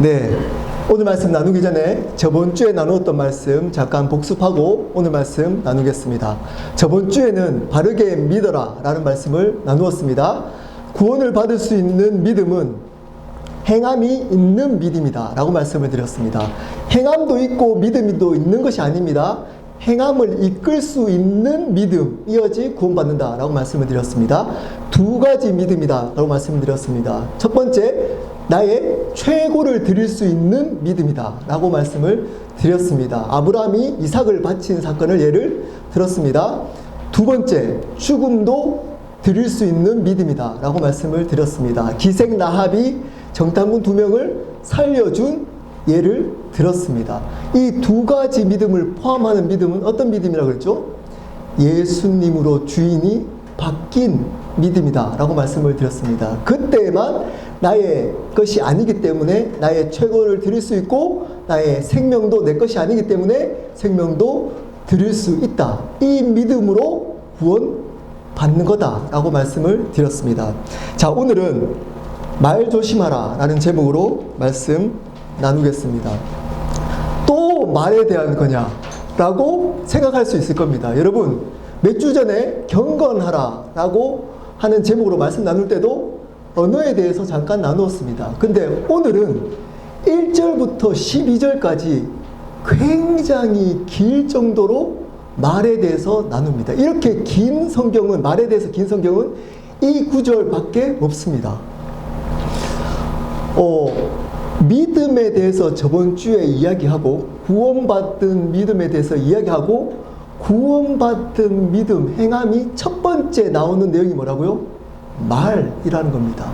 네, 오늘 말씀 나누기 전에 저번 주에 나누었던 말씀 잠깐 복습하고 오늘 말씀 나누겠습니다. 저번 주에는 바르게 믿어라 라는 말씀을 나누었습니다. 구원을 받을 수 있는 믿음은 행함이 있는 믿음이다 라고 말씀을 드렸습니다. 행함도 있고 믿음도 있는 것이 아닙니다. 행함을 이끌 수 있는 믿음이어지 구원받는다 라고 말씀을 드렸습니다. 두 가지 믿음이다 라고 말씀을 드렸습니다. 첫 번째, 나의 최고를 드릴 수 있는 믿음이다 라고 말씀을 드렸습니다. 아브라함이 이삭을 바친 사건을 예를 들었습니다. 두 번째, 죽음도 드릴 수 있는 믿음이다 라고 말씀을 드렸습니다. 기생 라합이 정탐꾼 2명을 살려준 예를 들었습니다. 이 두 가지 믿음을 포함하는 믿음은 어떤 믿음이라고 그랬죠? 예수님으로 주인이 바뀐 믿음이다 라고 말씀을 드렸습니다. 그때만 나의 것이 아니기 때문에 나의 최고를 드릴 수 있고 나의 생명도 내 것이 아니기 때문에 생명도 드릴 수 있다. 이 믿음으로 구원 받는 거다 라고 말씀을 드렸습니다. 자, 오늘은 말 조심하라 라는 제목으로 말씀 나누겠습니다. 또 말에 대한 거냐 라고 생각할 수 있을 겁니다. 여러분, 몇 주 전에 경건하라 라고 하는 제목으로 말씀 나눌 때도 언어에 대해서 잠깐 나누었습니다. 근데 오늘은 1절부터 12절까지 굉장히 길 정도로 말에 대해서 나눕니다. 이렇게 긴 성경은, 말에 대해서 긴 성경은 이 구절밖에 없습니다. 믿음에 대해서 저번 주에 이야기하고 구원받은 믿음에 대해서 이야기하고 구원받은 믿음, 행함이 첫 번째 나오는 내용이 뭐라고요? 말이라는 겁니다.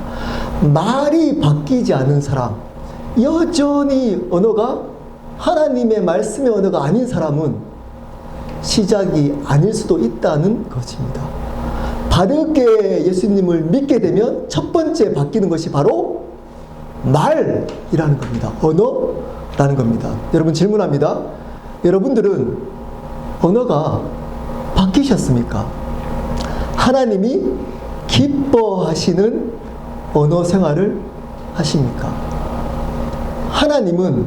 말이 바뀌지 않은 사람, 여전히 언어가 하나님의 말씀의 언어가 아닌 사람은 시작이 아닐 수도 있다는 것입니다. 바르게 예수님을 믿게 되면 첫 번째 바뀌는 것이 바로 말이라는 겁니다. 언어라는 겁니다. 여러분, 질문합니다. 여러분들은 언어가 바뀌셨습니까? 하나님이 기뻐하시는 언어 생활을 하십니까? 하나님은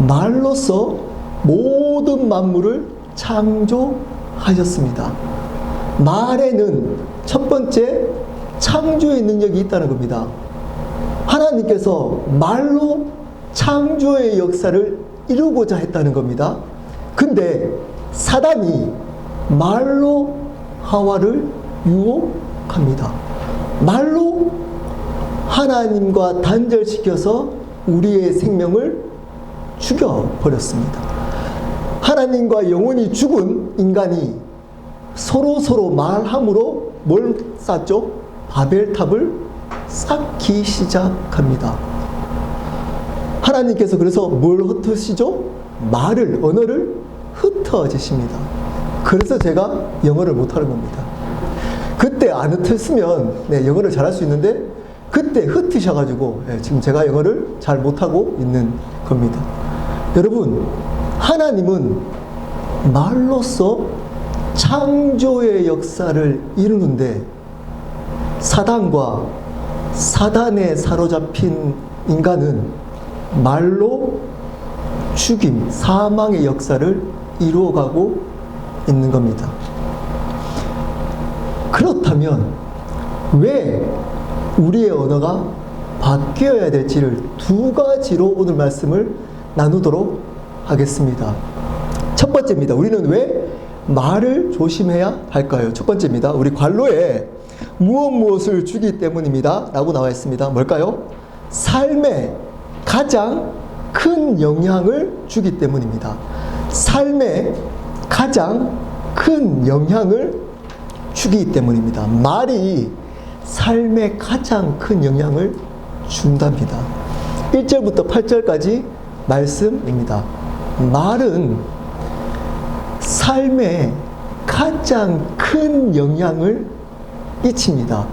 말로써 모든 만물을 창조하셨습니다. 말에는 첫 번째 창조의 능력이 있다는 겁니다. 하나님께서 말로 창조의 역사를 이루고자 했다는 겁니다. 근데 사단이 말로 하와를 유혹합니다. 말로 하나님과 단절시켜서 우리의 생명을 죽여버렸습니다. 하나님과 영원히 죽은 인간이 서로 말함으로 뭘 쌓죠? 바벨탑을 쌓기 시작합니다. 하나님께서 그래서 뭘 흩으시죠? 말을, 언어를 흩어지십니다. 그래서 제가 영어를 못하는 겁니다. 그때 안 흩었으면 영어를 잘할 수 있는데 그때 흩으셔가지고 지금 제가 영어를 잘 못하고 있는 겁니다. 여러분, 하나님은 말로써 창조의 역사를 이루는데 사단과 사단에 사로잡힌 인간은 말로 죽임, 사망의 역사를 이루어가고 있는 겁니다. 그렇다면 왜 우리의 언어가 바뀌어야 될지를 두 가지로 오늘 말씀을 나누도록 하겠습니다. 첫 번째입니다. 우리는 왜 말을 조심해야 할까요? 첫 번째입니다. 우리 관로에 무엇을 주기 때문입니다 라고 나와 있습니다. 뭘까요? 삶에 가장 큰 영향을 주기 때문입니다. 삶에 가장 큰 영향을 주기 때문입니다. 말이 삶에 가장 큰 영향을 준답니다. 1절부터 8절까지 말씀입니다. 말은 삶에 가장 큰 영향을 끼칩니다.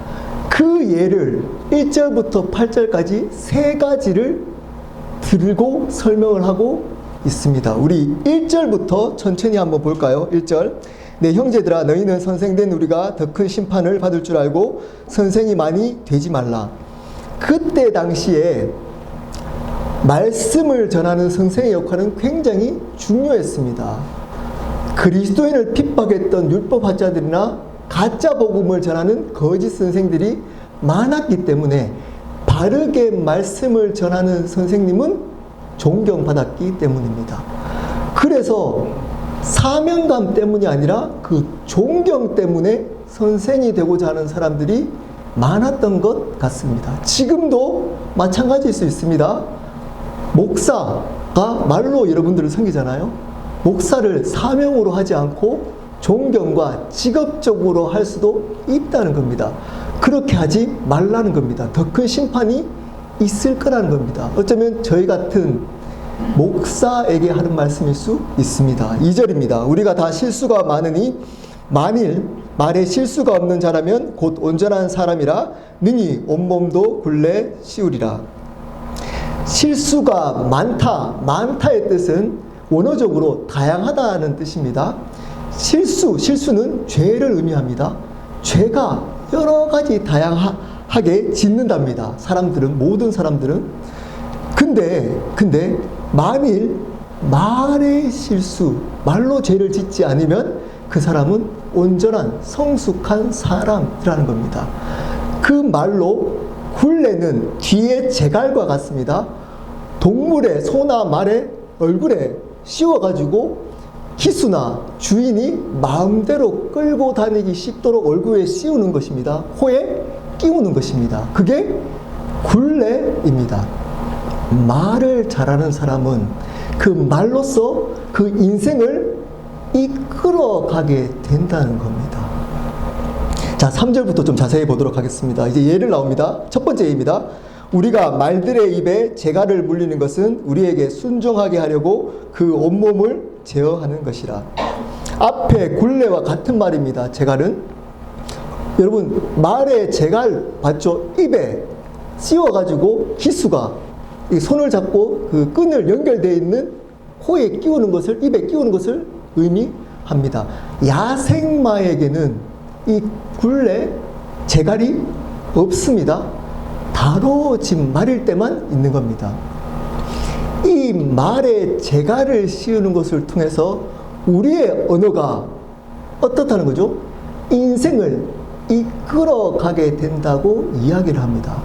그 예를 1절부터 8절까지 세 가지를 들고 설명을 하고 있습니다. 우리 1절부터 천천히 한번 볼까요? 1절. 내 형제들아, 너희는 선생된 우리가 더 큰 심판을 받을 줄 알고 선생이 많이 되지 말라. 그때 당시에 말씀을 전하는 선생의 역할은 굉장히 중요했습니다. 그리스도인을 핍박했던 율법학자들이나 가짜 복음을 전하는 거짓 선생들이 많았기 때문에 바르게 말씀을 전하는 선생님은 존경받았기 때문입니다. 그래서 사명감 때문이 아니라 그 존경 때문에 선생이 되고자 하는 사람들이 많았던 것 같습니다. 지금도 마찬가지일 수 있습니다. 목사가 말로 여러분들을 섬기잖아요. 목사를 사명으로 하지 않고 존경과 직업적으로 할 수도 있다는 겁니다. 그렇게 하지 말라는 겁니다. 더 큰 심판이 있을 거라는 겁니다. 어쩌면 저희 같은 목사에게 하는 말씀일 수 있습니다. 2절입니다. 우리가 다 실수가 많으니 만일 말에 실수가 없는 자라면 곧 온전한 사람이라 능히 온몸도 굴레 씌우리라. 실수가 많다의 뜻은 원어적으로 다양하다는 뜻입니다. 실수는 죄를 의미합니다. 죄가 여러 가지 다양하게 짓는답니다. 모든 사람들은. 근데 만일 말의 실수, 말로 죄를 짓지 않으면 그 사람은 온전한 성숙한 사람이라는 겁니다. 그 말로 굴레는 뒤에 제갈과 같습니다. 동물의 소나 말의 얼굴에 씌워가지고 기수나 주인이 마음대로 끌고 다니기 쉽도록 얼굴에 씌우는 것입니다. 코에 끼우는 것입니다. 그게 굴레입니다. 말을 잘하는 사람은 그 말로써 그 인생을 이끌어가게 된다는 겁니다. 자, 3절부터 좀 자세히 보도록 하겠습니다. 이제 예를 나옵니다. 첫 번째 예입니다. 우리가 말들의 입에 재갈을 물리는 것은 우리에게 순종하게 하려고 그 온몸을 제어하는 것이라. 앞에 굴레와 같은 말입니다. 재갈은. 여러분, 말에 재갈 봤죠? 입에 씌워가지고 기수가 손을 잡고 그 끈을 연결되어 있는 코에 끼우는 것을, 입에 끼우는 것을 의미합니다. 야생마에게는 이 굴레, 재갈이 없습니다. 다뤄진 말일 때만 있는 겁니다. 이 말에 재갈을 씌우는 것을 통해서 우리의 언어가 어떻다는 거죠? 인생을 이끌어가게 된다고 이야기를 합니다.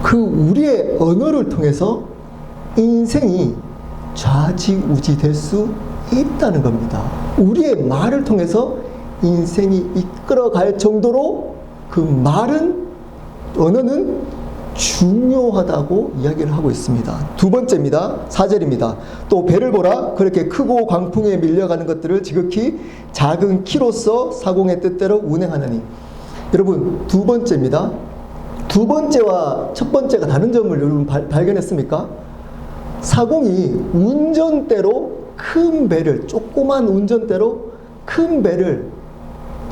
그 우리의 언어를 통해서 인생이 좌지우지 될 수 있다는 겁니다. 우리의 말을 통해서 인생이 이끌어갈 정도로 그 언어는 중요하다고 이야기를 하고 있습니다. 두 번째입니다. 4절입니다. 또 배를 보라. 그렇게 크고 광풍에 밀려가는 것들을 지극히 작은 키로서 사공의 뜻대로 운행하느니. 여러분, 두 번째입니다. 두 번째와 첫 번째가 다른 점을 여러분 발견했습니까? 사공이 운전대로 큰 배를, 조그만 운전대로 큰 배를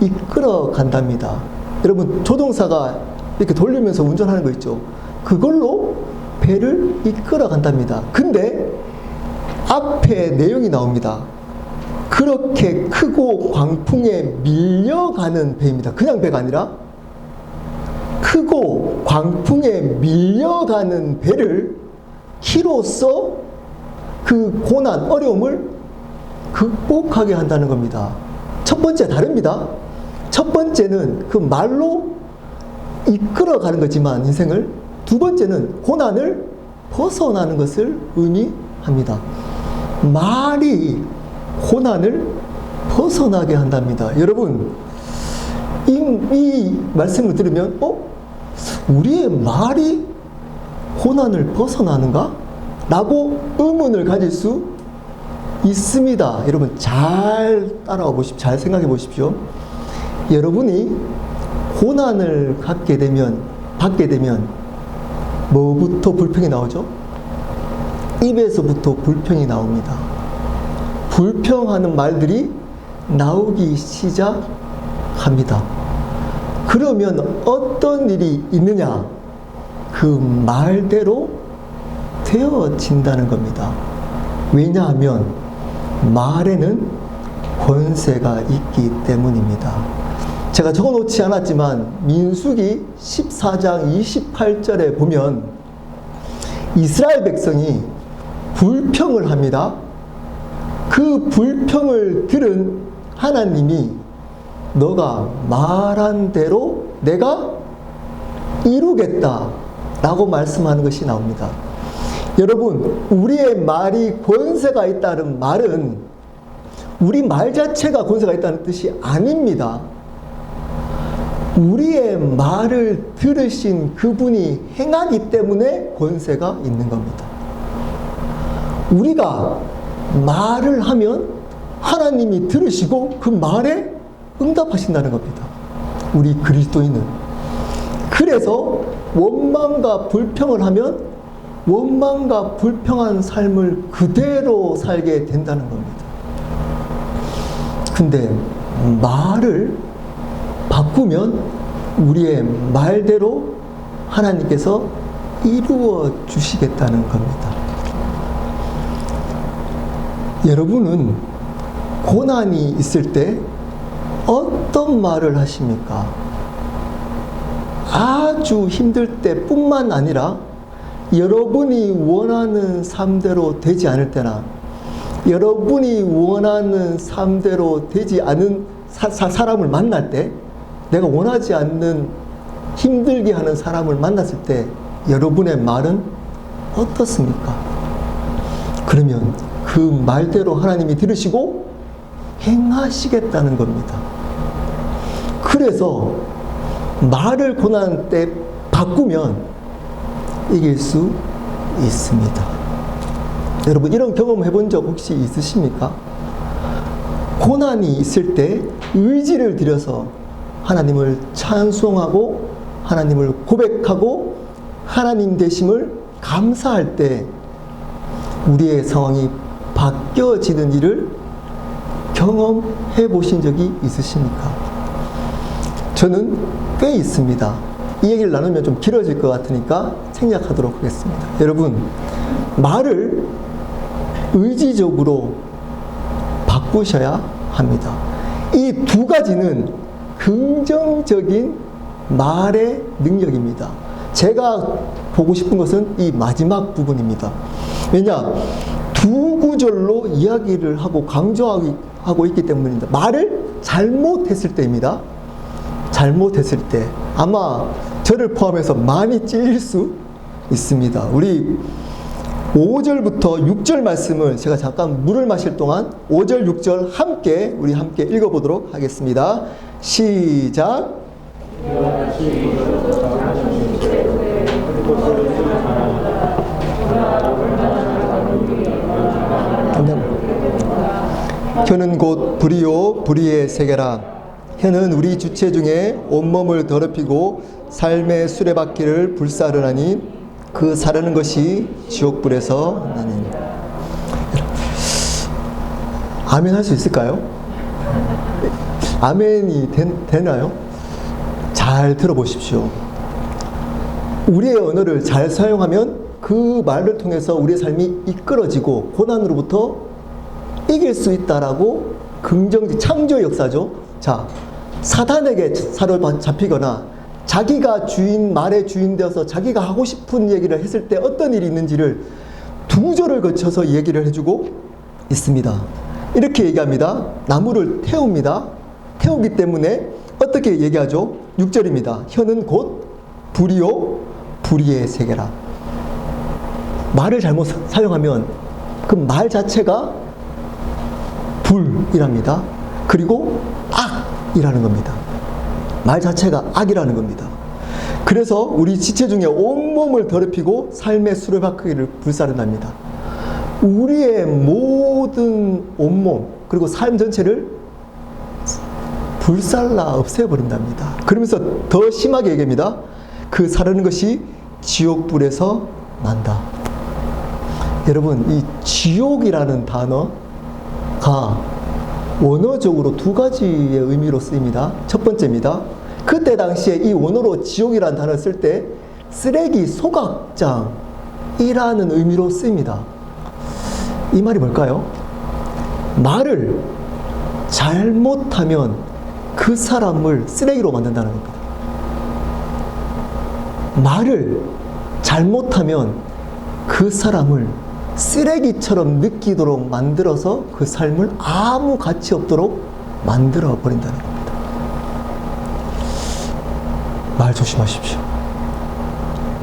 이끌어 간답니다. 여러분, 조종사가 이렇게 돌리면서 운전하는 거 있죠? 그걸로 배를 이끌어 간답니다. 근데 앞에 내용이 나옵니다. 그렇게 크고 광풍에 밀려가는 배입니다. 그냥 배가 아니라 크고 광풍에 밀려가는 배를 키로써 그 고난, 어려움을 극복하게 한다는 겁니다. 첫 번째 다릅니다. 첫 번째는 그 말로 이끌어가는 거지만 인생을, 두 번째는 고난을 벗어나는 것을 의미합니다. 말이 고난을 벗어나게 한답니다. 여러분, 이 말씀을 들으면 우리의 말이 고난을 벗어나는가? 라고 의문을 가질 수 있습니다. 여러분, 잘 따라와 보십시오. 잘 생각해 보십시오. 여러분이 고난을 받게 되면 뭐부터 불평이 나오죠? 입에서부터 불평이 나옵니다. 불평하는 말들이 나오기 시작합니다. 그러면 어떤 일이 있느냐? 그 말대로 되어진다는 겁니다. 왜냐하면 말에는 권세가 있기 때문입니다. 제가 적어놓지 않았지만 민수기 14장 28절에 보면 이스라엘 백성이 불평을 합니다. 그 불평을 들은 하나님이 너가 말한 대로 내가 이루겠다 라고 말씀하는 것이 나옵니다. 여러분, 우리의 말이 권세가 있다는 말은 우리 말 자체가 권세가 있다는 뜻이 아닙니다. 우리의 말을 들으신 그분이 행하기 때문에 권세가 있는 겁니다. 우리가 말을 하면 하나님이 들으시고 그 말에 응답하신다는 겁니다. 우리 그리스도인은. 그래서 원망과 불평을 하면 원망과 불평한 삶을 그대로 살게 된다는 겁니다. 근데 말을 바꾸면 우리의 말대로 하나님께서 이루어 주시겠다는 겁니다. 여러분은 고난이 있을 때 어떤 말을 하십니까? 아주 힘들 때뿐만 아니라 여러분이 원하는 삶대로 되지 않을 때나 여러분이 원하는 삶대로 되지 않은 사람을 만날 때, 내가 원하지 않는 힘들게 하는 사람을 만났을 때 여러분의 말은 어떻습니까? 그러면 그 말대로 하나님이 들으시고 행하시겠다는 겁니다. 그래서 말을 고난 때 바꾸면 이길 수 있습니다. 여러분, 이런 경험 해본 적 혹시 있으십니까? 고난이 있을 때 의지를 들여서 하나님을 찬송하고 하나님을 고백하고 하나님 되심을 감사할 때 우리의 상황이 바뀌어지는 일을 경험해 보신 적이 있으십니까? 저는 꽤 있습니다. 이 얘기를 나누면 좀 길어질 것 같으니까 생략하도록 하겠습니다. 여러분, 말을 의지적으로 바꾸셔야 합니다. 이 두 가지는 긍정적인 말의 능력입니다. 제가 보고 싶은 것은 이 마지막 부분입니다. 두 구절로 이야기를 하고 강조하고 있기 때문입니다. 말을 잘못했을 때입니다. 잘못했을 때 아마 저를 포함해서 많이 찔릴 수 있습니다. 우리 5절부터 6절 말씀을 제가 잠깐 물을 마실 동안 5절, 6절 우리 함께 읽어보도록 하겠습니다. 시작. 혀는 곧 불이요 불의의 세계라. 혀는 우리 주체 중에 온몸을 더럽히고 삶의 수레바퀴를 불사르나니 그 사르는 것이 지옥불에서 나니. 아멘 할 수 있을까요? 아멘이 되나요? 잘 들어보십시오. 우리의 언어를 잘 사용하면 그 말을 통해서 우리의 삶이 이끌어지고 고난으로부터 이길 수 있다라고 긍정적 창조 역사죠. 자, 사단에게 사로잡히거나 자기가 말의 주인 되어서 자기가 하고 싶은 얘기를 했을 때 어떤 일이 있는지를 두 절을 거쳐서 얘기를 해주고 있습니다. 이렇게 얘기합니다. 나무를 태웁니다. 태우기 때문에 어떻게 얘기하죠? 6절입니다. 혀는 곧 불이요 불의의 세계라. 말을 잘못 사용하면 그 말 자체가 불이랍니다. 그리고 악이라는 겁니다. 말 자체가 악이라는 겁니다. 그래서 우리 지체 중에 온몸을 더럽히고 삶의 수레바퀴를 불사른답니다. 우리의 모든 온몸 그리고 삶 전체를 불살라 없애버린답니다. 그러면서 더 심하게 얘기합니다. 그 사르는 것이 지옥불에서 난다. 여러분, 이 지옥이라는 단어가 원어적으로 두 가지의 의미로 쓰입니다. 첫 번째입니다. 그때 당시에 이 원어로 지옥이라는 단어를 쓸 때 쓰레기 소각장이라는 의미로 쓰입니다. 이 말이 뭘까요? 말을 잘못하면 그 사람을 쓰레기로 만든다는 겁니다. 말을 잘못하면 그 사람을 쓰레기처럼 느끼도록 만들어서 그 삶을 아무 가치 없도록 만들어 버린다는 겁니다. 말 조심하십시오.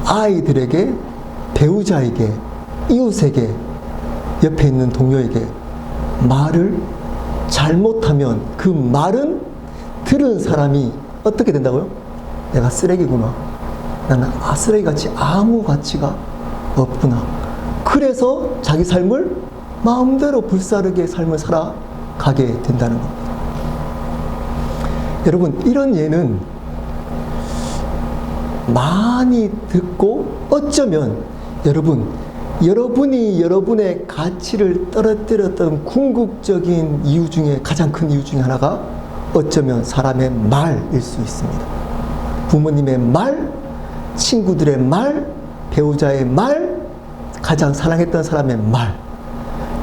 아이들에게, 배우자에게, 이웃에게, 옆에 있는 동료에게 말을 잘못하면 그 말은 들은 사람이 어떻게 된다고요? 내가 쓰레기구나. 나는 쓰레기같이 아무 가치가 없구나. 그래서 자기 삶을 마음대로 불사르게 삶을 살아가게 된다는 겁니다. 여러분, 이런 예는 많이 듣고 어쩌면 여러분이 여러분의 가치를 떨어뜨렸던 궁극적인 이유 중에 가장 큰 이유 중에 하나가 어쩌면 사람의 말일 수 있습니다. 부모님의 말, 친구들의 말, 배우자의 말, 가장 사랑했던 사람의 말.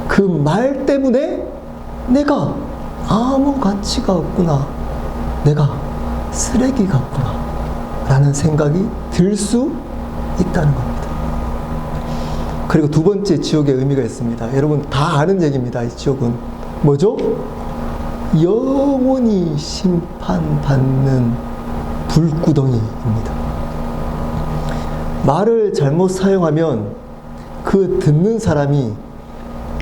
그 말 때문에 내가 아무 가치가 없구나. 내가 쓰레기 같구나. 라는 생각이 들 수 있다는 겁니다. 그리고 두 번째 지옥의 의미가 있습니다. 여러분 다 아는 얘기입니다. 이 지옥은 뭐죠? 영원히 심판받는 불구덩이입니다. 말을 잘못 사용하면 그 듣는 사람이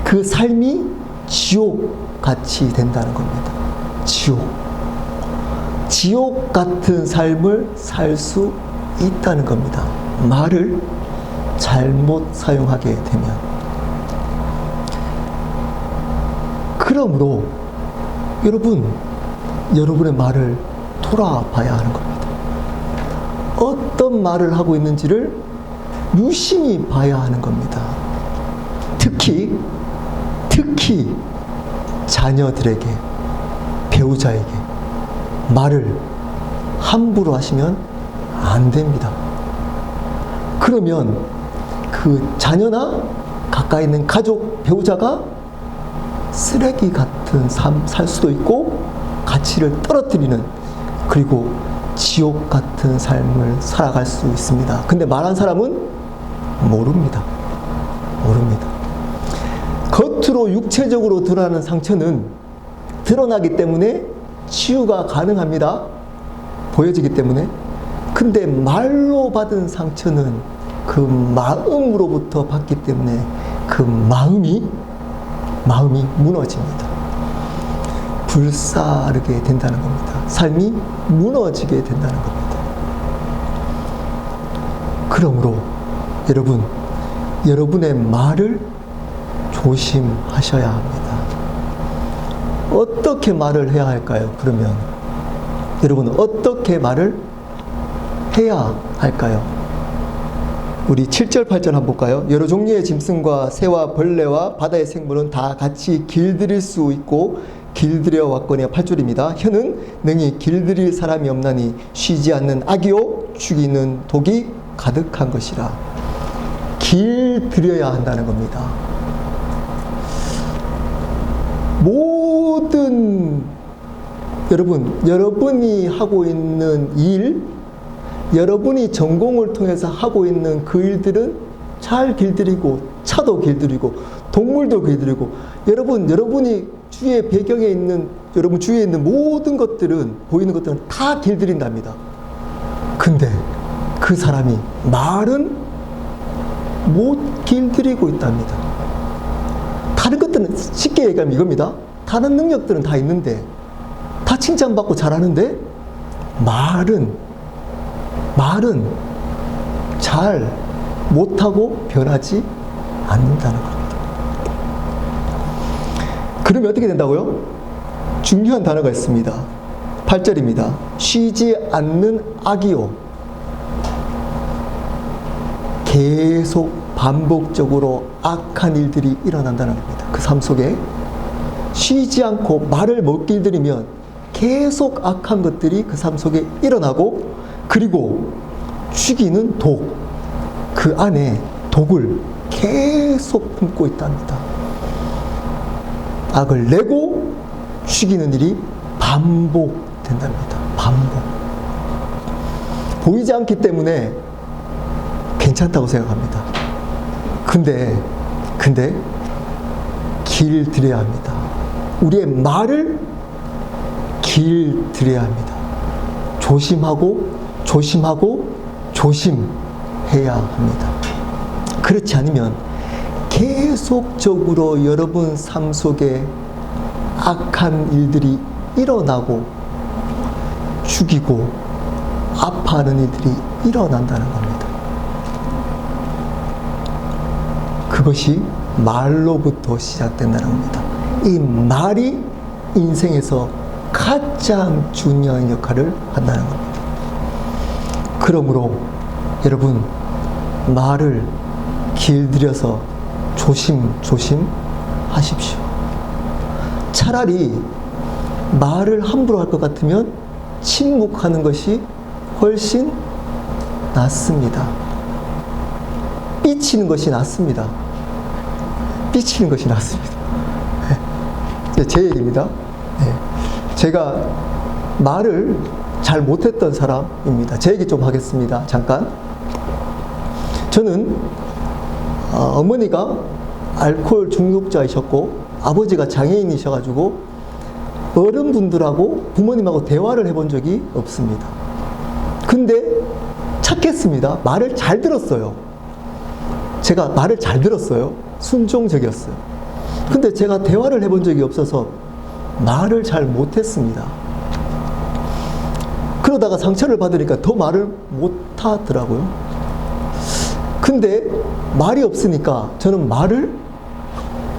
그 삶이 지옥같이 된다는 겁니다. 지옥 같은 삶을 살 수 있다는 겁니다. 말을 잘못 사용하게 되면. 그러므로 여러분의 말을 돌아봐야 하는 겁니다. 어떤 말을 하고 있는지를 유심히 봐야 하는 겁니다. 특히 자녀들에게, 배우자에게 말을 함부로 하시면 안 됩니다. 그러면 그 자녀나 가까이 있는 가족, 배우자가 쓰레기 같은 삶 살 수도 있고 가치를 떨어뜨리는, 그리고 지옥 같은 삶을 살아갈 수 있습니다. 근데 말한 사람은 모릅니다. 겉으로 육체적으로 드러나는 상처는 드러나기 때문에 치유가 가능합니다. 보여지기 때문에. 근데 말로 받은 상처는 그 마음으로부터 받기 때문에 그 마음이 무너집니다. 불사르게 된다는 겁니다. 삶이 무너지게 된다는 겁니다. 그러므로 여러분의 말을 조심하셔야 합니다. 어떻게 말을 해야 할까요? 그러면 여러분 어떻게 말을 해야 할까요? 우리 7절 8절 한번 볼까요? 여러 종류의 짐승과 새와 벌레와 바다의 생물은 다 같이 길들일 수 있고 길들여 왔거니와 8절입니다. 혀는 능히 길들일 사람이 없나니 쉬지 않는 악이요 죽이는 독이 가득한 것이라. 길들여야 한다는 겁니다. 모든 여러분이 하고 있는 일, 여러분이 전공을 통해서 하고 있는 그 일들은 잘 길들이고, 차도 길들이고, 동물도 길들이고, 여러분이 주위의 배경에 있는, 여러분 주위에 있는 모든 것들은, 보이는 것들은 다 길들인답니다. 근데 그 사람이 말은 못 길들이고 있답니다. 다른 것들은 쉽게 얘기하면 이겁니다. 다른 능력들은 다 있는데, 다 칭찬받고 잘하는데, 말은 잘 못하고 변하지 않는다는 겁니다. 그러면 어떻게 된다고요? 중요한 단어가 있습니다. 8절입니다. 쉬지 않는 악이요. 계속 반복적으로 악한 일들이 일어난다는 겁니다. 그 삶 속에 쉬지 않고 말을 못 길들이면 계속 악한 것들이 그 삶 속에 일어나고, 그리고 죽이는 독, 그 안에 독을 계속 품고 있답니다. 악을 내고 죽이는 일이 반복된답니다. 보이지 않기 때문에 괜찮다고 생각합니다. 근데 길들여야 합니다. 우리의 말을 길들여야 합니다. 조심하고 조심해야 합니다. 그렇지 않으면 계속적으로 여러분 삶 속에 악한 일들이 일어나고 죽이고 아파하는 일들이 일어난다는 겁니다. 그것이 말로부터 시작된다는 겁니다. 이 말이 인생에서 가장 중요한 역할을 한다는 겁니다. 그러므로 여러분, 말을 길들여서 조심하십시오. 차라리 말을 함부로 할 것 같으면 침묵하는 것이 훨씬 낫습니다. 삐치는 것이 낫습니다. 삐치는 것이 낫습니다. 네, 제 얘기입니다. 네. 제가 말을 잘 못했던 사람입니다. 제 얘기 좀 하겠습니다. 잠깐. 저는 어머니가 알코올 중독자이셨고 아버지가 장애인이셔가지고 어른분들하고 부모님하고 대화를 해본 적이 없습니다. 근데 착했습니다. 말을 잘 들었어요. 제가 말을 잘 들었어요. 순종적이었어요. 근데 제가 대화를 해본 적이 없어서 말을 잘 못했습니다. 그러다가 상처를 받으니까 더 말을 못하더라고요. 근데 말이 없으니까 저는 말을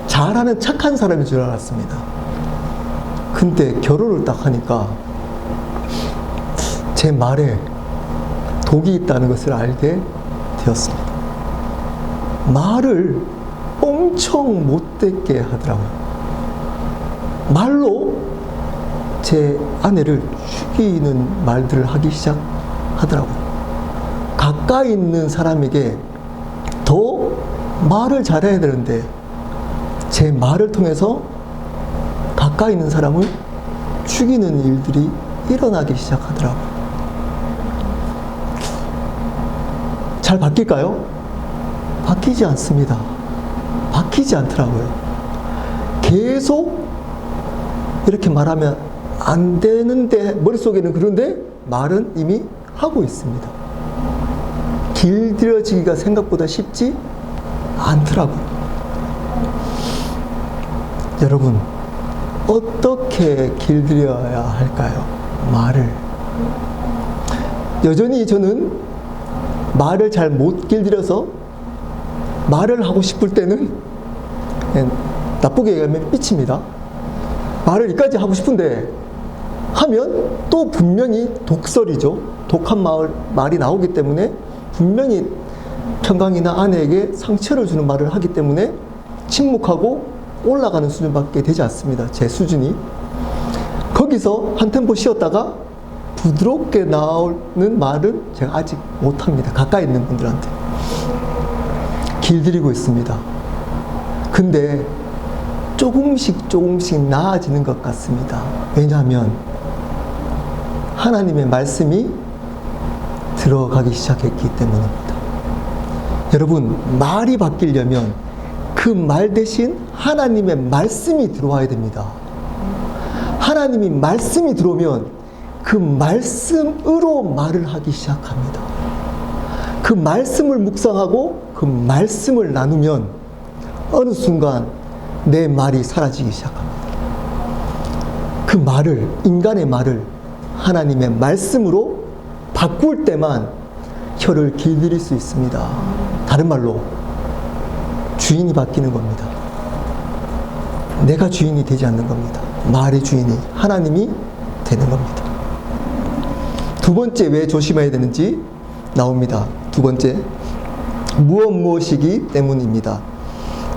잘하는 착한 사람인 줄 알았습니다. 근데 결혼을 딱 하니까 제 말에 독이 있다는 것을 알게 되었습니다. 말을 엄청 못되게 하더라고요. 말로 제 아내를 죽이는 말들을 하기 시작하더라고요. 가까이 있는 사람에게 더 말을 잘해야 되는데 제 말을 통해서 가까이 있는 사람을 죽이는 일들이 일어나기 시작하더라고요. 잘 바뀔까요? 바뀌지 않습니다. 바뀌지 않더라고요. 계속 이렇게 말하면 안 되는데 머릿속에는 그런데 말은 이미 하고 있습니다. 길들여지기가 생각보다 쉽지 않더라고요. 여러분, 어떻게 길들여야 할까요? 말을. 여전히 저는 말을 잘 못 길들여서 말을 하고 싶을 때는 나쁘게 얘기하면 삐칩니다. 말을 이까지 하고 싶은데 하면 또 분명히 독설이죠. 독한 말이 나오기 때문에 분명히 평강이나 아내에게 상처를 주는 말을 하기 때문에 침묵하고 올라가는 수준밖에 되지 않습니다. 제 수준이. 거기서 한 템포 쉬었다가 부드럽게 나오는 말은 제가 아직 못합니다. 가까이 있는 분들한테. 길들이고 있습니다. 근데 조금씩 나아지는 것 같습니다. 왜냐하면 하나님의 말씀이 들어가기 시작했기 때문입니다. 여러분, 말이 바뀌려면 그 말 대신 하나님의 말씀이 들어와야 됩니다. 하나님이 말씀이 들어오면 그 말씀으로 말을 하기 시작합니다. 그 말씀을 묵상하고 그 말씀을 나누면 어느 순간 내 말이 사라지기 시작합니다. 그 말을, 인간의 말을 하나님의 말씀으로 바꿀 때만 혀를 길들일 수 있습니다. 다른 말로 주인이 바뀌는 겁니다. 내가 주인이 되지 않는 겁니다. 말의 주인이 하나님이 되는 겁니다. 두 번째, 왜 조심해야 되는지 나옵니다. 두 번째, 무엇이기 때문입니다.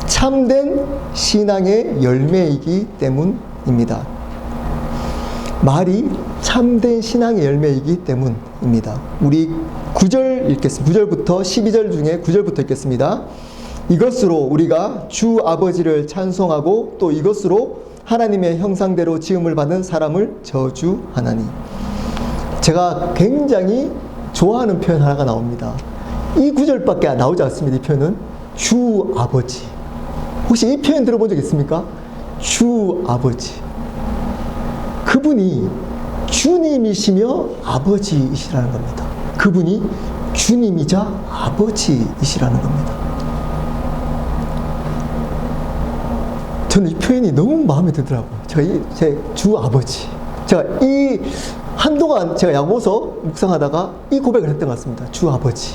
참된 신앙의 열매이기 때문입니다. 말이 참된 신앙의 열매이기 때문입니다. 우리 9절 읽겠습니다. 9절부터 12절 중에 9절부터 읽겠습니다. 이것으로 우리가 주 아버지를 찬송하고 또 이것으로 하나님의 형상대로 지음을 받은 사람을 저주하나니. 제가 굉장히 좋아하는 표현 하나가 나옵니다. 이 구절밖에 나오지 않습니다. 이 표현은. 주 아버지. 혹시 이 표현 들어본 적 있습니까? 주 아버지. 그분이 주님이시며 아버지이시라는 겁니다. 그분이 주님이자 아버지이시라는 겁니다. 저는 이 표현이 너무 마음에 들더라고요. 제 주 아버지. 제가 한동안 제가 야고보서 묵상하다가 이 고백을 했던 것 같습니다. 주 아버지.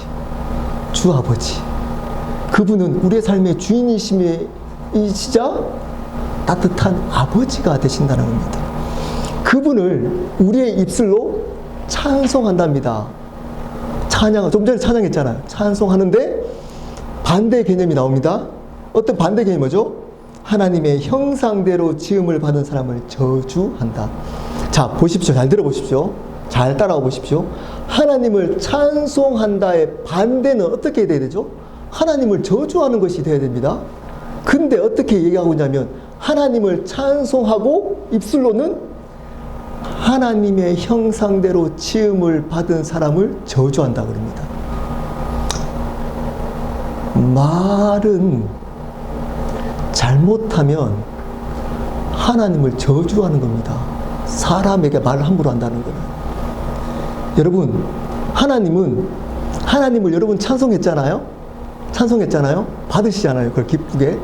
주 아버지. 그분은 우리의 삶의 주인이시자 따뜻한 아버지가 되신다는 겁니다. 그분을 우리의 입술로 찬송한답니다. 좀 전에 찬양했잖아요. 찬송하는데 반대 개념이 나옵니다. 어떤 반대 개념이 뭐죠? 하나님의 형상대로 지음을 받은 사람을 저주한다. 자, 보십시오. 잘 들어보십시오. 잘 따라와 보십시오. 하나님을 찬송한다의 반대는 어떻게 돼야 되죠? 하나님을 저주하는 것이 돼야 됩니다. 근데 어떻게 얘기하고 있냐면 하나님을 찬송하고 입술로는 하나님의 형상대로 지음을 받은 사람을 저주한다 그럽니다. 말은 잘못하면 하나님을 저주하는 겁니다. 사람에게 말을 함부로 한다는 거는. 여러분, 하나님을 여러분 찬송했잖아요? 받으시잖아요. 그걸 기쁘게.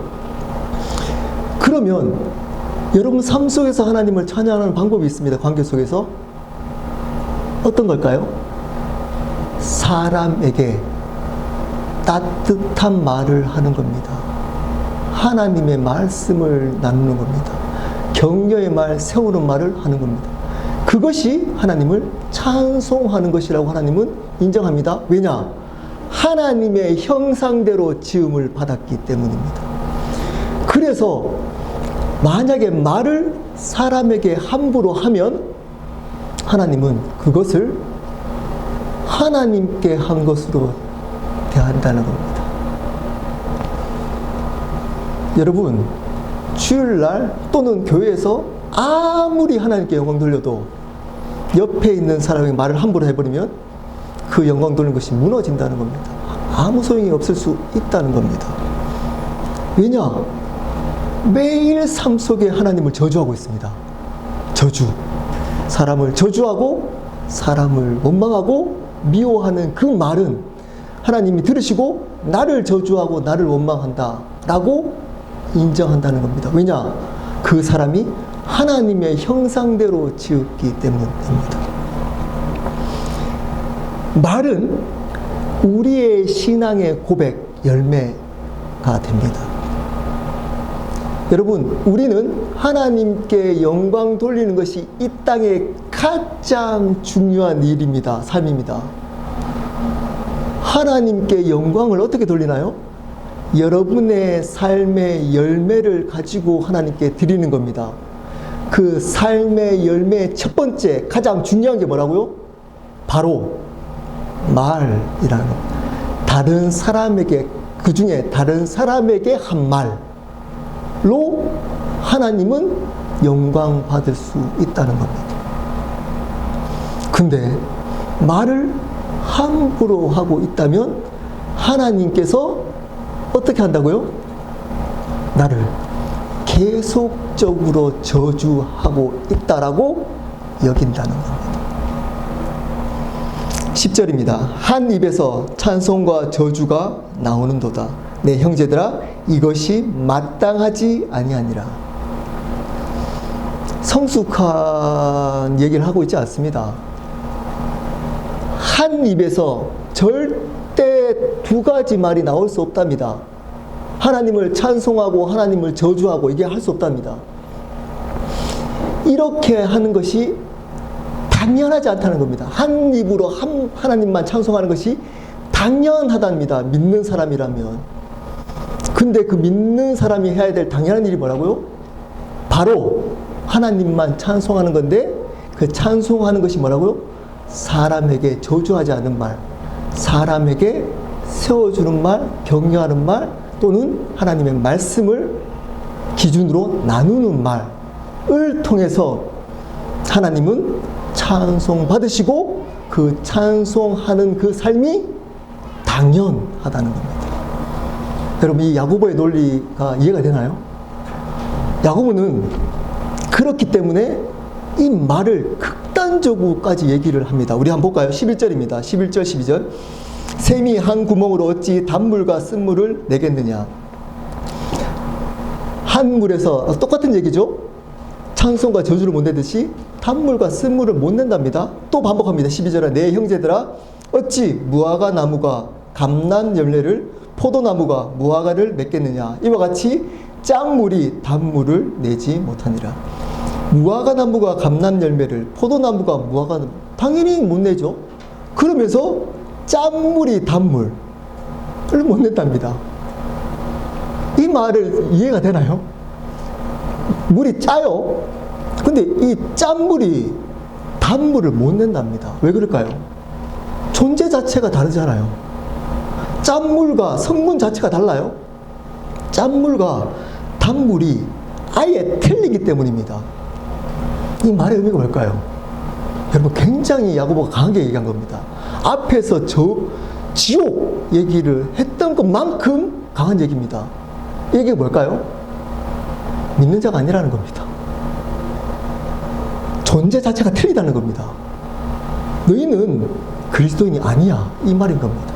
그러면 여러분 삶 속에서 하나님을 찬양하는 방법이 있습니다. 관계 속에서. 어떤 걸까요? 사람에게 따뜻한 말을 하는 겁니다. 하나님의 말씀을 나누는 겁니다. 격려의 말, 세우는 말을 하는 겁니다. 그것이 하나님을 찬송하는 것이라고 하나님은 인정합니다. 왜냐? 하나님의 형상대로 지음을 받았기 때문입니다. 그래서 만약에 말을 사람에게 함부로 하면 하나님은 그것을 하나님께 한 것으로 대한다는 겁니다. 여러분, 주일날 또는 교회에서 아무리 하나님께 영광 돌려도 옆에 있는 사람에게 말을 함부로 해버리면 그 영광 돌리는 것이 무너진다는 겁니다. 아무 소용이 없을 수 있다는 겁니다. 왜냐? 매일 삶 속에 하나님을 저주하고 있습니다. 저주. 사람을 저주하고 사람을 원망하고 미워하는 그 말은 하나님이 들으시고 나를 저주하고 나를 원망한다 라고 인정한다는 겁니다. 왜냐? 그 사람이 하나님의 형상대로 지었기 때문입니다. 말은 우리의 신앙의 고백, 열매가 됩니다. 여러분, 우리는 하나님께 영광 돌리는 것이 이 땅의 가장 중요한 일입니다. 삶입니다. 하나님께 영광을 어떻게 돌리나요? 여러분의 삶의 열매를 가지고 하나님께 드리는 겁니다. 그 삶의 열매의 첫 번째, 가장 중요한 게 뭐라고요? 바로 말이라는 겁니다. 다른 사람에게, 그 중에 다른 사람에게 한 말로 하나님은 영광 받을 수 있다는 겁니다. 근데 말을 함부로 하고 있다면 하나님께서 어떻게 한다고요? 나를 계속적으로 저주하고 있다라고 여긴다는 겁니다. 10절입니다. 한 입에서 찬송과 저주가 나오는도다. 내 형제들아, 이것이 마땅하지 아니하니라. 성숙한 얘기를 하고 있지 않습니다. 한 입에서 절대 두 가지 말이 나올 수 없답니다. 하나님을 찬송하고 하나님을 저주하고 이게 할 수 없답니다. 이렇게 하는 것이 당연하지 않다는 겁니다. 한 입으로 하나님만 찬송하는 것이 당연하답니다. 믿는 사람이라면. 근데 그 믿는 사람이 해야 될 당연한 일이 뭐라고요? 바로 하나님만 찬송하는 건데 그 찬송하는 것이 뭐라고요? 사람에게 저주하지 않은 말, 사람에게 세워주는 말, 격려하는 말, 또는 하나님의 말씀을 기준으로 나누는 말을 통해서 하나님은 찬송 받으시고 그 찬송하는 그 삶이 당연하다는 겁니다. 여러분, 이 야고보의 논리가 이해가 되나요? 야고보는 그렇기 때문에 이 말을 극단적으로까지 얘기를 합니다. 우리 한번 볼까요? 11절입니다. 11절, 12절. 샘이 한 구멍으로 어찌 단물과 쓴물을 내겠느냐. 한 물에서 똑같은 얘기죠. 찬송과 저주를 못 내듯이 단물과 쓴물을 못 낸답니다. 또 반복합니다. 12절에 내 형제들아 어찌 무화과 나무가 감람 열매를 포도나무가 무화과를 맺겠느냐. 이와 같이 짠물이 단물을 내지 못하니라. 무화과 나무가 감람 열매를 포도나무가 무화과 당연히 못 내죠. 그러면서 짠물이 단물을 못 낸답니다. 이 말을 이해가 되나요? 물이 짜요. 근데 이 짠물이 단물을 못 낸답니다. 왜 그럴까요? 존재 자체가 다르잖아요. 짠물과 성분 자체가 달라요. 짠물과 단물이 아예 틀리기 때문입니다. 이 말의 의미가 뭘까요? 여러분, 굉장히 야고보가 강하게 얘기한 겁니다. 앞에서 지옥 얘기를 했던 것만큼 강한 얘기입니다. 이 얘기가 뭘까요? 믿는 자가 아니라는 겁니다. 존재 자체가 틀리다는 겁니다. 너희는 그리스도인이 아니야, 이 말인 겁니다.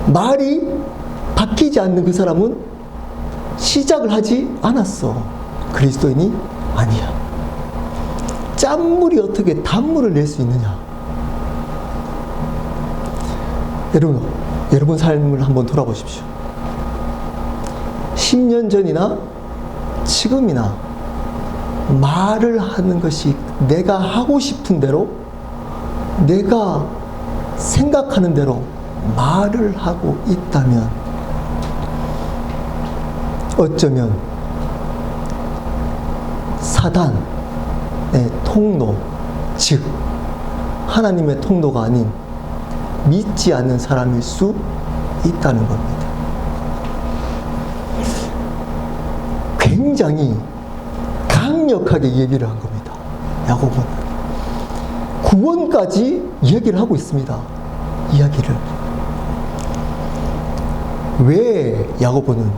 말이 바뀌지 않는 그 사람은 시작을 하지 않았어. 그리스도인이 아니야. 짠물이 단물을 낼 수 있느냐. 여러분 삶을 한번 돌아보십시오. 10년 전이나 지금이나 말을 하는 것이 내가 하고 싶은 대로, 내가 생각하는 대로 말을 하고 있다면 어쩌면 사단의 통로, 즉 하나님의 통로가 아닌 믿지 않는 사람일 수 있다는 겁니다. 굉장히 강력하게 얘기를 한 겁니다. 야고보는 구원까지 이야기를 하고 있습니다. 이야기를. 왜 야고보는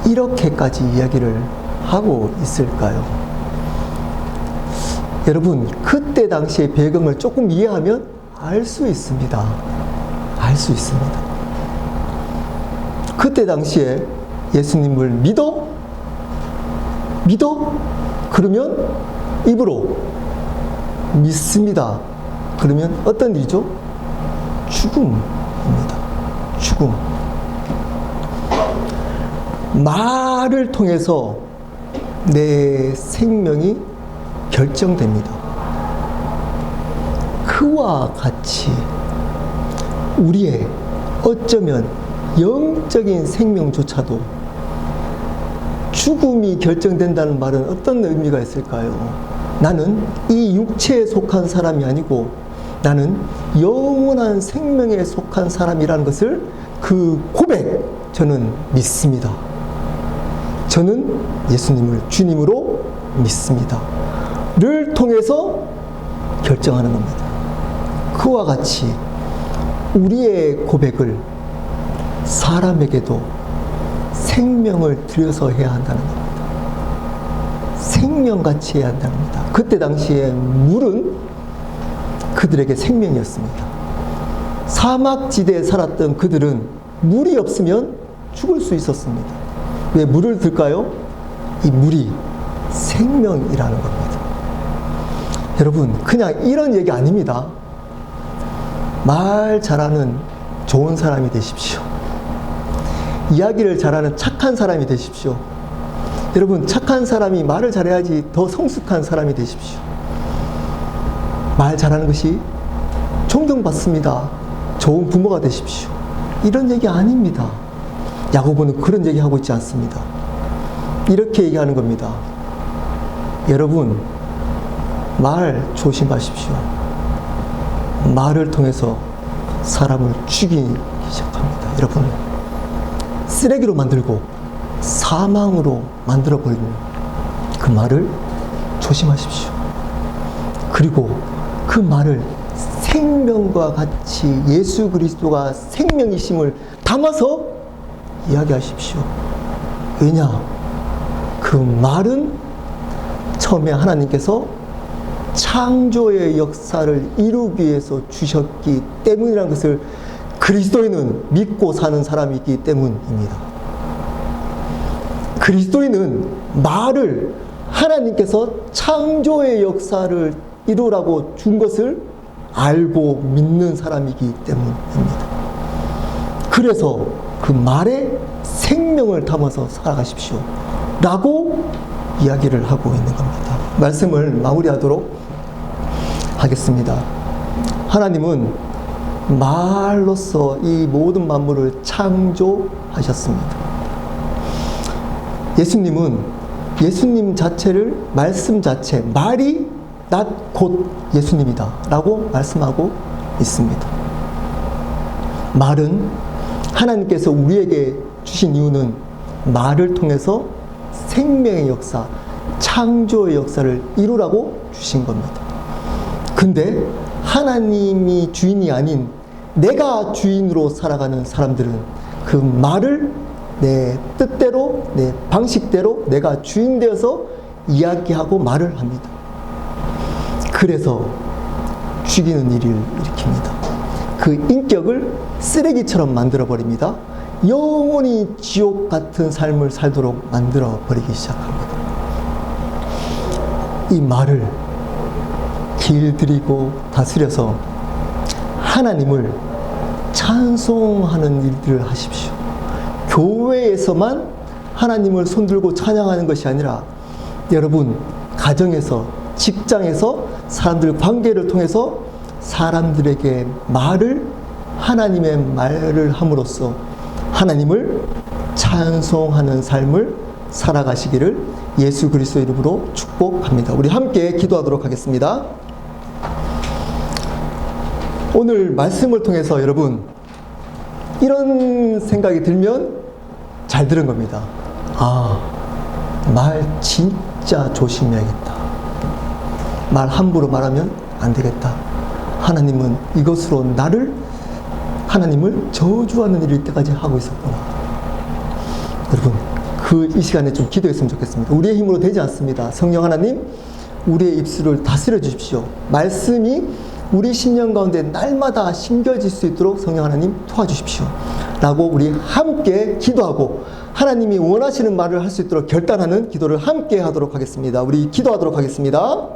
이렇게까지 이야기를 하고 있을까요? 여러분, 그때 당시의 배경을 조금 이해하면 알 수 있습니다. 알 수 있습니다. 그때 당시에 예수님을 믿어? 그러면 입으로 믿습니다. 그러면 어떤 일이죠? 죽음입니다. 죽음. 말을 통해서 내 생명이 결정됩니다. 그와 같이 우리의 어쩌면 영적인 생명조차도 죽음이 결정된다는 말은 어떤 의미가 있을까요? 나는 이 육체에 속한 사람이 아니고 나는 영원한 생명에 속한 사람이라는 것을, 그 고백, 저는 믿습니다. 저는 예수님을 주님으로 믿습니다. 를 통해서 결정하는 겁니다. 그와 같이 우리의 고백을 사람에게도 생명을 들여서 해야 한다는 겁니다. 생명같이 해야 한다는 겁니다. 그때 당시에 물은 그들에게 생명이었습니다. 사막지대에 살았던 그들은 물이 없으면 죽을 수 있었습니다. 왜 물을 들까요? 이 물이 생명이라는 겁니다. 여러분, 그냥 이런 얘기 아닙니다. 말 잘하는 좋은 사람이 되십시오. 이야기를 잘하는 착한 사람이 되십시오. 여러분, 착한 사람이 말을 잘해야지 더 성숙한 사람이 되십시오. 말 잘하는 것이 존경받습니다. 좋은 부모가 되십시오. 이런 얘기 아닙니다. 야고보는 그런 얘기 하고 있지 않습니다. 이렇게 얘기하는 겁니다. 여러분, 말 조심하십시오. 말을 통해서 사람을 죽이기 시작합니다. 여러분, 쓰레기로 만들고 사망으로 만들어버리는 그 말을 조심하십시오. 그리고 그 말을 생명과 같이 예수 그리스도가 생명이심을 담아서 이야기하십시오. 왜냐? 그 말은 처음에 하나님께서 창조의 역사를 이루기 위해서 주셨기 때문이라는 것을 그리스도인은 믿고 사는 사람이기 때문입니다. 그리스도인은 말을 하나님께서 창조의 역사를 이루라고 준 것을 알고 믿는 사람이기 때문입니다. 그래서 그 말에 생명을 담아서 살아가십시오 라고 이야기를 하고 있는 겁니다. 말씀을 마무리하도록 하겠습니다. 하나님은 말로써 이 모든 만물을 창조하셨습니다. 예수님 자체를 말씀 자체, 말이 나 곧 예수님이다 라고 말씀하고 있습니다. 말은 하나님께서 우리에게 주신 이유는 말을 통해서 생명의 역사, 창조의 역사를 이루라고 주신 겁니다. 근데 하나님이 주인이 아닌 내가 주인으로 살아가는 사람들은 그 말을 내 뜻대로, 내 방식대로 내가 주인 되어서 이야기하고 말을 합니다. 그래서 죽이는 일을 일으킵니다. 그 인격을 쓰레기처럼 만들어버립니다. 영원히 지옥 같은 삶을 살도록 만들어버리기 시작합니다. 이 말을 길들이고 다스려서 하나님을 찬송하는 일들을 하십시오. 교회에서만 하나님을 손들고 찬양하는 것이 아니라 여러분 가정에서, 직장에서 사람들 관계를 통해서 사람들에게 하나님의 말을 함으로써 하나님을 찬송하는 삶을 살아가시기를 예수 그리스도 이름으로 축복합니다. 우리 함께 기도하도록 하겠습니다. 오늘 말씀을 통해서 여러분 이런 생각이 들면 잘 들은 겁니다. 말 진짜 조심해야겠다. 말 함부로 말하면 안 되겠다. 하나님은 이것으로 하나님을 저주하는 일일 때까지 하고 있었구나. 여러분 이 시간에 좀 기도했으면 좋겠습니다. 우리의 힘으로 되지 않습니다. 성령 하나님, 우리의 입술을 다스려 주십시오. 말씀이 우리 심령 가운데 날마다 심겨질 수 있도록 성령 하나님 도와주십시오 라고 우리 함께 기도하고 하나님이 원하시는 말을 할 수 있도록 결단하는 기도를 함께 하도록 하겠습니다. 우리 기도하도록 하겠습니다.